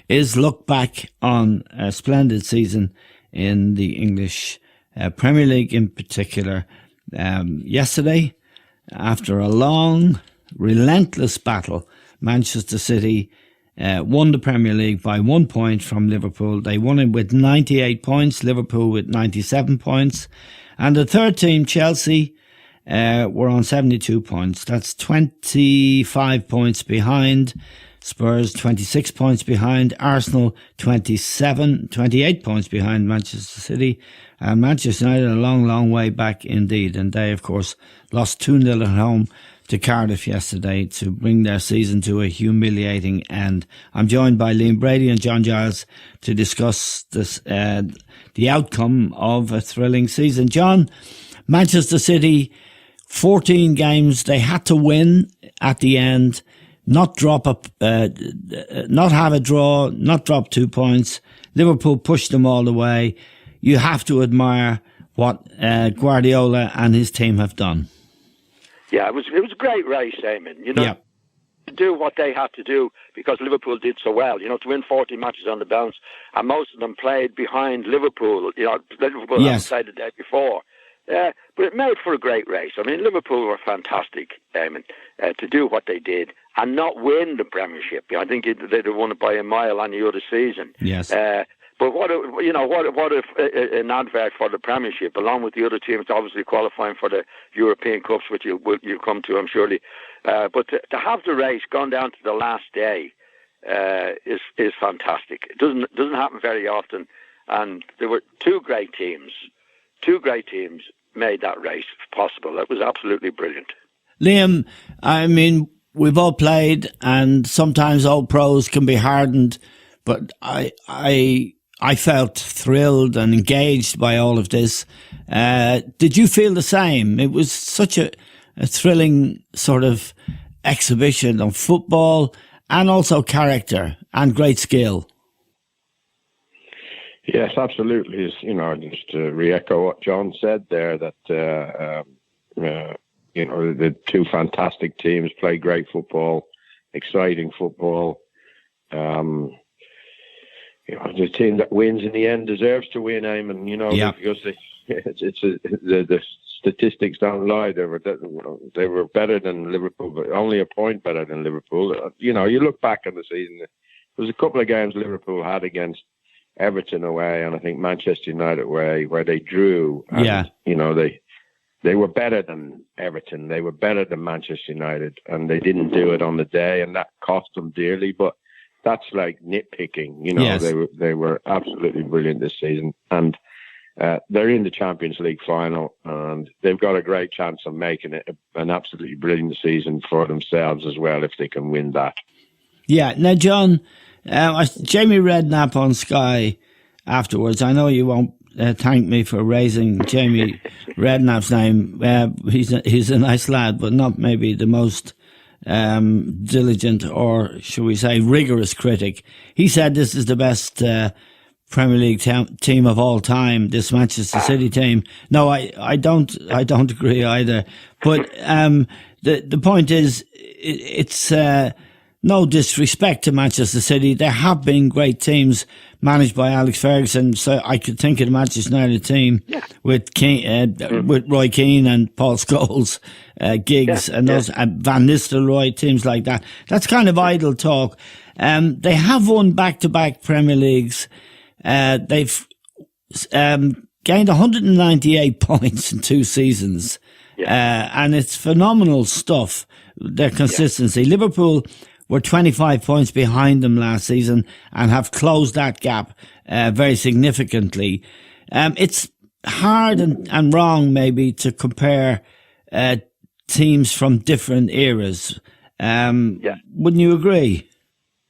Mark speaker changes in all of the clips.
Speaker 1: is look back on a splendid season in the English Premier League in particular. Yesterday, after a long, relentless battle, Manchester City won the Premier League by 1 point from Liverpool. They won it with 98 points, Liverpool with 97 points. And the third team, Chelsea, were on 72 points. That's 25 points behind. Spurs 26 points behind. Arsenal 28 points behind Manchester City. And Manchester United a long, long way back indeed. And they, of course, lost 2-0 at home to Cardiff yesterday to bring their season to a humiliating end. I'm joined by Liam Brady and John Giles to discuss this, the outcome of a thrilling season. John, Manchester City, 14 games they had to win at the end, not have a draw, not drop 2 points. Liverpool pushed them all the way. You have to admire what Guardiola and his team have done.
Speaker 2: Yeah, it was a great race, Eamon. To do what they had to do because Liverpool did so well. To win 40 matches on the bounce, and most of them played behind Liverpool. Liverpool hadn't played the day before. But it made for a great race. I mean, Liverpool were fantastic, Eamon, to do what they did and not win the Premiership. I think they'd have won it by a mile any other season.
Speaker 1: Yes.
Speaker 2: But what an advert for the Premiership, along with the other teams obviously qualifying for the European Cups, which you'll come to, I'm surely. But to have the race gone down to the last day is fantastic. It doesn't happen very often, and there were two great teams made that race possible. It was absolutely brilliant.
Speaker 1: Liam, I mean, we've all played, and sometimes old pros can be hardened, but I felt thrilled and engaged by all of this. Did you feel the same? It was such a thrilling sort of exhibition of football and also character and great skill.
Speaker 3: Yes, absolutely. Just to re-echo what John said there, that the two fantastic teams play great football, exciting football. The team that wins in the end deserves to win, Eamon, because the statistics don't lie. They were better than Liverpool, but only a point better than Liverpool. You look back on the season, there was a couple of games Liverpool had against Everton away, and I think Manchester United away, where they drew. And, they were better than Everton. They were better than Manchester United, and they didn't do it on the day, and that cost them dearly. But that's like nitpicking.
Speaker 1: Yes.
Speaker 3: They were absolutely brilliant this season, and they're in the Champions League final, and they've got a great chance of making it an absolutely brilliant season for themselves as well if they can win that.
Speaker 1: Yeah. Now, John, Jamie Redknapp on Sky afterwards, I know you won't thank me for raising Jamie Redknapp's name. He's a nice lad, but not maybe the most diligent or, shall we say, rigorous critic. He said this is the best Premier League team of all time, this Manchester City team. No, I don't agree either. But the point is, it's no disrespect to Manchester City. There have been great teams managed by Alex Ferguson. So I could think of the Manchester United team with with Roy Keane and Paul Scholes, Giggs and those Van Nistelrooy, teams like that. That's kind of idle talk. They have won back-to-back Premier Leagues. They've gained 198 points in 2 seasons. And it's phenomenal stuff, their consistency. Liverpool were 25 points behind them last season and have closed that gap very significantly. It's hard and wrong maybe to compare teams from different eras. Wouldn't you agree?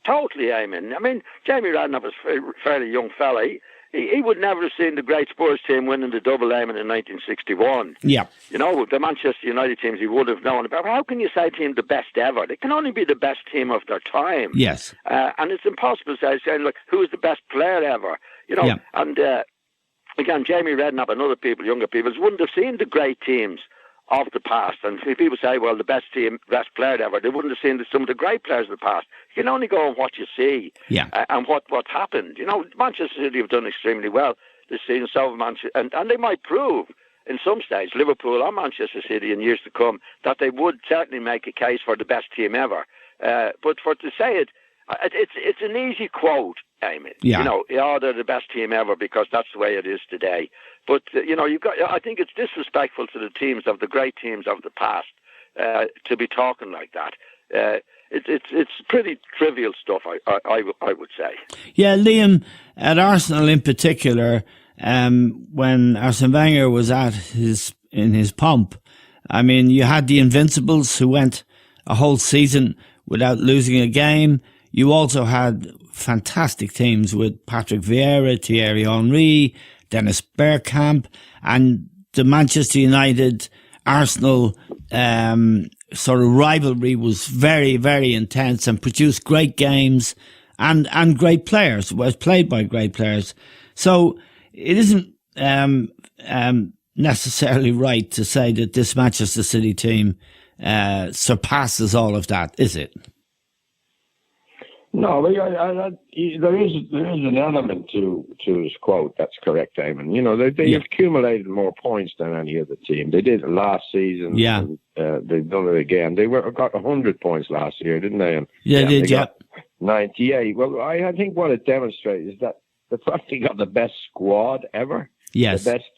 Speaker 2: Totally, Eamon. I mean, Jamie Redknapp was a fairly young fella. He would never have seen the great Spurs team winning the double Eamon in 1961.
Speaker 1: Yeah.
Speaker 2: The Manchester United teams he would have known about. How can you say to him the best ever? They can only be the best team of their time.
Speaker 1: Yes.
Speaker 2: And it's impossible to say, look, who's the best player ever? And again, Jamie Redknapp and other people, younger people, wouldn't have seen the great teams of the past. And if people say, well, the best team, best player ever, they wouldn't have seen some of the great players of the past. You can only go on what you see and what happened. You know, Manchester City have done extremely well this season, so have Manchester, and they might prove in some stage, Liverpool or Manchester City in years to come, that they would certainly make a case for the best team ever. But for to say it, it's an easy quote, Eamon.
Speaker 1: Yeah.
Speaker 2: You know, they're the best team ever because that's the way it is today. But you know, I think it's disrespectful to the great teams of the past to be talking like that. It's pretty trivial stuff, I would say.
Speaker 1: Yeah, Liam, at Arsenal in particular, when Arsene Wenger was in his pomp, I mean, you had the Invincibles who went a whole season without losing a game. You also had fantastic teams with Patrick Vieira, Thierry Henry, Dennis Bergkamp, and the Manchester United Arsenal sort of rivalry was very, very intense and produced great games and great players, was played by great players. So it isn't necessarily right to say that this Manchester City team surpasses all of that, is it?
Speaker 3: No, there is an element to his quote that's correct, Eamon. You know, they accumulated more points than any other team. They did it last season. Yeah, and, they've done it again. They got 100 points last year, didn't they? And,
Speaker 1: they got
Speaker 3: 98. Well, I think what it demonstrates is that they've probably got the best squad ever.
Speaker 1: Yes,
Speaker 3: the best.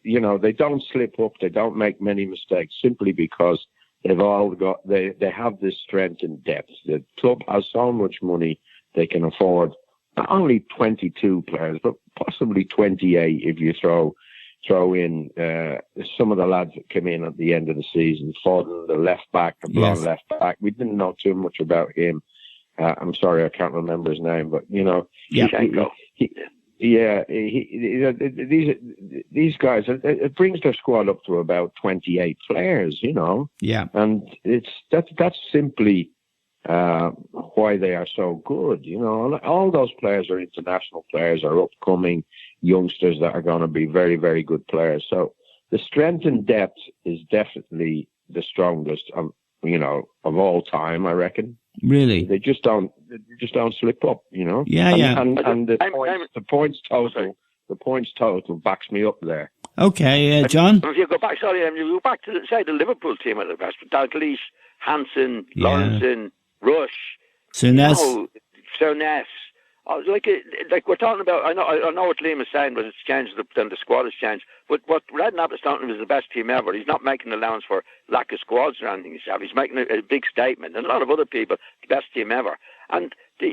Speaker 3: You know, they don't slip up. They don't make many mistakes simply because they've all got, they have this strength and depth. The club has so much money they can afford not only 22 players, but possibly 28 if you throw in some of the lads that came in at the end of the season. Foden, the left back, the blonde left back. We didn't know too much about him. I'm sorry, I can't remember his name, but you know, these guys, it brings their squad up to about 28 players, you know. Yeah. And that's simply why they are so good, you know. All those players are international players, are upcoming youngsters that are going to be very, very good players. So the strength and depth is definitely the strongest, of all time, I reckon.
Speaker 1: Really?
Speaker 3: They just don't slip up, you know.
Speaker 1: Yeah.
Speaker 3: And the points total backs me up there.
Speaker 1: Okay, John.
Speaker 2: If you go back, you go back to the Liverpool team at the best. Dalglish, Hansen, Lawrenson, Rush,
Speaker 1: Souness.
Speaker 2: Like we're talking about. I know what Liam is saying, but it's changed. Then the squad has changed. But what Redknapp is talking about is the best team ever. He's not making allowance for lack of squads or anything. He's making a big statement, and a lot of other people, the best team ever. And I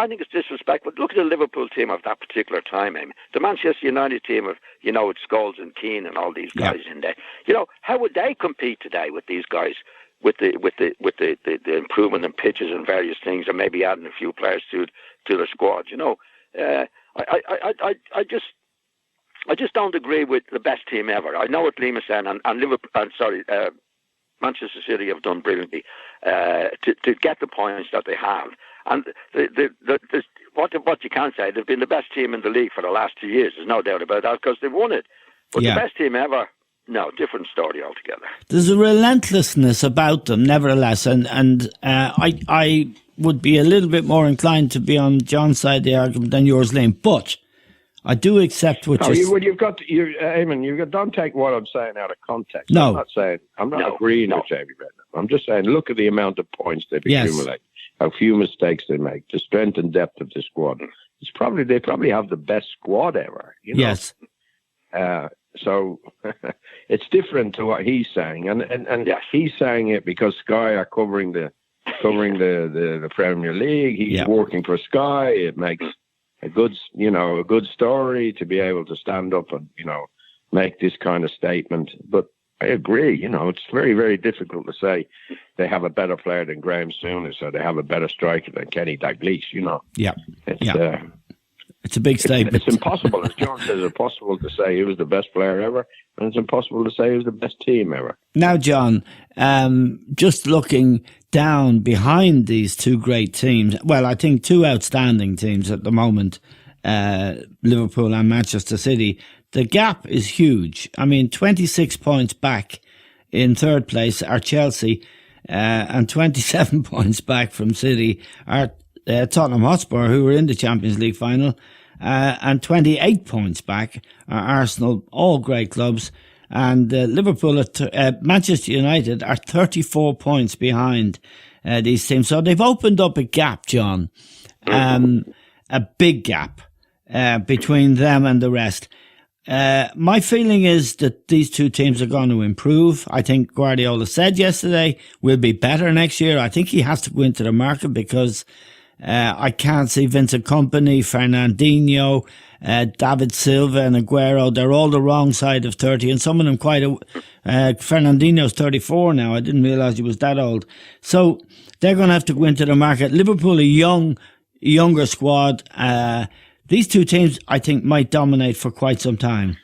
Speaker 2: think it's disrespectful. Look at the Liverpool team of that particular time, Amy. The Manchester United team of with Scholes and Keane and all these guys in there. You know, how would they compete today with these guys? With the improvement in pitches and various things, and maybe adding a few players to the squad, you know, I just don't agree with the best team ever. I know what Liam is saying, and Liverpool, Manchester City have done brilliantly to get the points that they have, and what you can say, they've been the best team in the league for the last 2 years. There's no doubt about that because they've won it. But the best team ever. No, different story altogether.
Speaker 1: There's a relentlessness about them, nevertheless, and I would be a little bit more inclined to be on John's side of the argument than yours, Liam. But I do accept what
Speaker 3: Eamon, don't take what I'm saying out of context.
Speaker 1: No.
Speaker 3: I'm not agreeing with Jamie Redknapp. I'm just saying, look at the amount of points they've accumulated, how few mistakes they make, the strength and depth of the squad. They probably have the best squad ever. You know?
Speaker 1: Yes.
Speaker 3: So it's different to what he's saying, and he's saying it because Sky are covering the Premier League. He's working for Sky. It makes a good story to be able to stand up and make this kind of statement. But I agree. You know, it's very, very difficult to say they have a better player than Graham Souness or they have a better striker than Kenny Dalglish. You know.
Speaker 1: It's a big statement.
Speaker 3: It's impossible, as John says, it's impossible to say he was the best player ever, and it's impossible to say he was the best team ever.
Speaker 1: Now, John, just looking down behind these two great teams, well, I think two outstanding teams at the moment, Liverpool and Manchester City, the gap is huge. I mean, 26 points back in third place are Chelsea, and 27 points back from City are Tottenham Hotspur, who were in the Champions League final, and 28 points back are Arsenal, all great clubs. And Liverpool, Manchester United are 34 points behind these teams. So they've opened up a gap, John, a big gap between them and the rest. My feeling is that these two teams are going to improve. I think Guardiola said yesterday we'll be better next year. I think he has to go into the market because I can't see Vincent Kompany, Fernandinho, David Silva and Aguero. They're all the wrong side of 30, and some of them Fernandinho's 34 now. I didn't realise he was that old. So they're going to have to go into the market. Liverpool, a younger squad. These two teams, I think, might dominate for quite some time.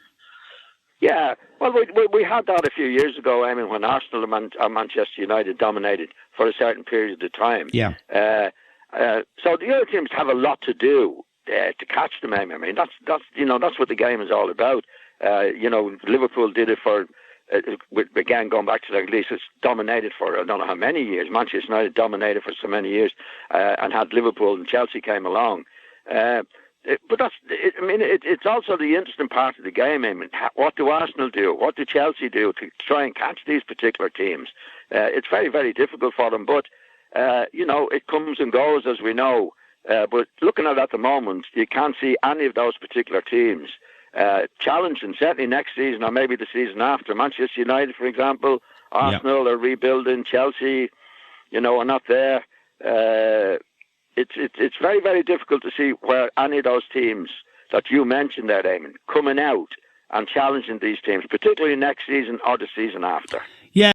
Speaker 2: Yeah, well, we had that a few years ago, I mean, when Arsenal and Manchester United dominated for a certain period of time.
Speaker 1: Yeah.
Speaker 2: So the other teams have a lot to do to catch them. I mean, that's what the game is all about. Liverpool did it for. Again, going back to the least, it's dominated for I don't know how many years. Manchester United dominated for so many years, and had Liverpool and Chelsea came along. But it's also the interesting part of the game. I mean, what do Arsenal do? What do Chelsea do to try and catch these particular teams? It's very, very difficult for them. But it comes and goes, as we know. But looking at the moment, you can't see any of those particular teams challenging, certainly next season or maybe the season after. Manchester United, for example, Arsenal are rebuilding, Chelsea, are not there. It's very, very difficult to see where any of those teams that you mentioned there, Eamon, coming out and challenging these teams, particularly next season or the season after.